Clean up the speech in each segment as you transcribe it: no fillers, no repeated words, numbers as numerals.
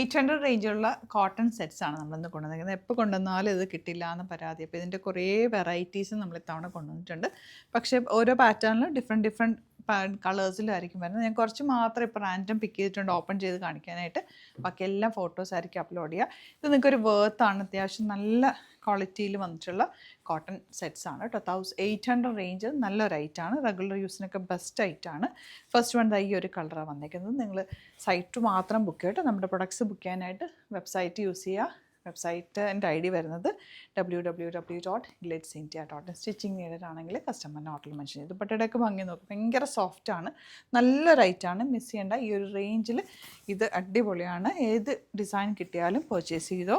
800 റേഞ്ചിലുള്ള cotton sets ആണ് നമ്മളിന്ന് കൊണ്ടുവന്നിരിക്കുന്നത്. എപ്പോൾ കൊണ്ടുവന്നാലും ഇത് കിട്ടില്ല എന്ന് പരാതി. അപ്പോൾ ഇതിൻ്റെ കുറേ വെറൈറ്റീസ് നമ്മൾ ഇത്തവണ കൊണ്ടുവന്നിട്ടുണ്ട്. പക്ഷേ ഓരോ പാറ്റേണിലും ഡിഫറെൻറ്റ് കളേഴ്സിലായിരിക്കും വരുന്നത്. ഞാൻ കുറച്ച് മാത്രം ഇപ്പോൾ റാൻഡം പിക്ക് ചെയ്തിട്ടുണ്ട് ഓപ്പൺ ചെയ്ത് കാണിക്കാനായിട്ട്. ബാക്കി എല്ലാം ഫോട്ടോസ് ആയിരിക്കും അപ്ലോഡ് ചെയ്യുക. ഇത് നിങ്ങൾക്കൊരു വേർത്താണ്. അത്യാവശ്യം നല്ല ക്വാളിറ്റിയിൽ വന്നിട്ടുള്ള കോട്ടൺ സെറ്റ്സ് ആണ് കേട്ടോ. 800 റേഞ്ച് നല്ലൊരു ഐറ്റാണ്. റെഗുലർ യൂസിനൊക്കെ ബെസ്റ്റ് ഐറ്റാണ്. ഫസ്റ്റ് വൺ ഈ ഒരു കളറാണ് വന്നേക്കുന്നത്. നിങ്ങൾ സൈറ്റ് മാത്രം ബുക്ക് ചെയ്തിട്ട് നമ്മുടെ പ്രൊഡക്ട്സ് ബുക്ക് ചെയ്യാനായിട്ട് വെബ്സൈറ്റ് യൂസ് ചെയ്യുക. വെബ്സൈറ്റിൻ്റെ ID വരുന്നത് www.gladsindia.in. സ്റ്റിച്ചിങ് നീഡാണെങ്കിൽ കസ്റ്റമറിൻ്റെ ഓർഡറിൽ മെൻഷൻ ചെയ്തു. ദുപ്പട്ടയുടെയൊക്കെ ഭംഗി നോക്കും, ഭയങ്കര സോഫ്റ്റാണ്, നല്ല റൈറ്റാണ്, മിസ് ചെയ്യേണ്ട. ഈ ഒരു റേഞ്ചിൽ ഇത് അടിപൊളിയാണ്. ഏത് ഡിസൈൻ കിട്ടിയാലും പർച്ചേസ് ചെയ്തോ.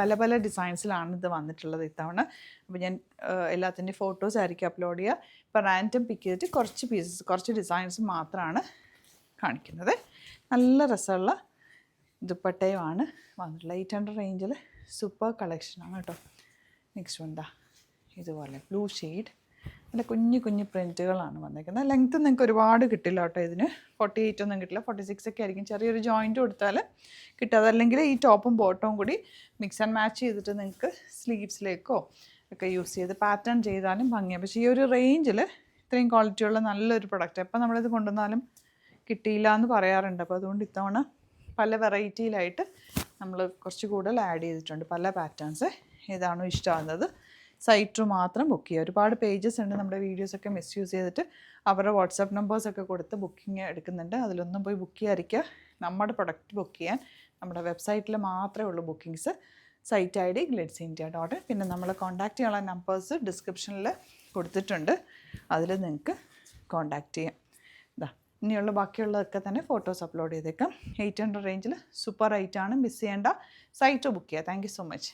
പല പല ഡിസൈൻസിലാണ് ഇത് വന്നിട്ടുള്ളത് ഇത്തവണ. അപ്പോൾ ഞാൻ എല്ലാത്തിൻ്റെയും ഫോട്ടോസ് ആയിരിക്കും അപ്ലോഡ് ചെയ്യുക. ഇപ്പോൾ റാൻഡം പിക്ക് ചെയ്തിട്ട് കുറച്ച് ഡിസൈൻസ് മാത്രമാണ് കാണിക്കുന്നത്. നല്ല രസമുള്ള ദുപ്പട്ടയുമാണ് വന്നിട്ടുള്ളത്. 800 റേഞ്ചിൽ സൂപ്പർ കളക്ഷനാണ് കേട്ടോ. നെക്സ്റ്റ് എന്താ ഇതുപോലെ ബ്ലൂ ഷെയ്ഡ്, നല്ല കുഞ്ഞു പ്രിൻറ്റുകളാണ് വന്നിരിക്കുന്നത്. ലെങ്ത്ത് നിങ്ങൾക്ക് ഒരുപാട് കിട്ടില്ല കേട്ടോ. ഇതിന് 48 ഒന്നും കിട്ടില്ല, 46 ഒക്കെ ആയിരിക്കും. ചെറിയൊരു ജോയിൻറ്റ് കൊടുത്താൽ കിട്ടും. അതല്ലെങ്കിൽ ഈ ടോപ്പും ബോട്ടവും കൂടി മിക്സ് ആൻഡ് മാച്ച് ചെയ്തിട്ട് നിങ്ങൾക്ക് സ്ലീവ്സിലേക്കോ ഒക്കെ യൂസ് ചെയ്ത് പാറ്റേൺ ചെയ്താലും ഭംഗിയാണ്. പക്ഷേ ഈ ഒരു റേഞ്ചിൽ ഇത്രയും ക്വാളിറ്റിയുള്ള നല്ലൊരു പ്രൊഡക്റ്റ് എപ്പോൾ നമ്മളിത് കൊണ്ടുവന്നാലും കിട്ടിയില്ല എന്ന് പറയാറുണ്ട്. അപ്പോൾ അതുകൊണ്ട് ഇത്തവണ പല വെറൈറ്റിയിലായിട്ട് നമ്മൾ കുറച്ച് കൂടുതൽ ആഡ് ചെയ്തിട്ടുണ്ട്. പല പാറ്റേൺസ് ഏതാണോ ഇഷ്ടമാകുന്നത് സൈറ്റ് മാത്രം ബുക്ക് ചെയ്യുക. ഒരുപാട് പേജസ് ഉണ്ട് നമ്മുടെ വീഡിയോസൊക്കെ മിസ്യൂസ് ചെയ്തിട്ട് അവരുടെ വാട്സാപ്പ് നമ്പേഴ്സൊക്കെ കൊടുത്ത് ബുക്കിംഗ് എടുക്കുന്നുണ്ട്. അതിലൊന്നും പോയി ബുക്ക് ചെയ്യാതിരിക്കുക. നമ്മുടെ പ്രൊഡക്റ്റ് ബുക്ക് ചെയ്യാൻ നമ്മുടെ വെബ്സൈറ്റിൽ മാത്രമേ ഉള്ളൂ ബുക്കിങ്സ്. Site ID gladsindia.in. പിന്നെ നമ്മൾ കോൺടാക്റ്റ് ചെയ്യാനുള്ള നമ്പേഴ്സ് ഡിസ്ക്രിപ്ഷനിൽ കൊടുത്തിട്ടുണ്ട്. അതിൽ നിങ്ങൾക്ക് കോൺടാക്റ്റ് ചെയ്യാം. ഇനിയുള്ള ബാക്കിയുള്ളതൊക്കെ തന്നെ ഫോട്ടോസ് അപ്ലോഡ് ചെയ്തേക്കാം. 800 റേഞ്ചിൽ സൂപ്പർ ഐറ്റാണ്, മിസ് ചെയ്യേണ്ട. സൈറ്റ് ബുക്ക് ചെയ്യുക. Thank you so much.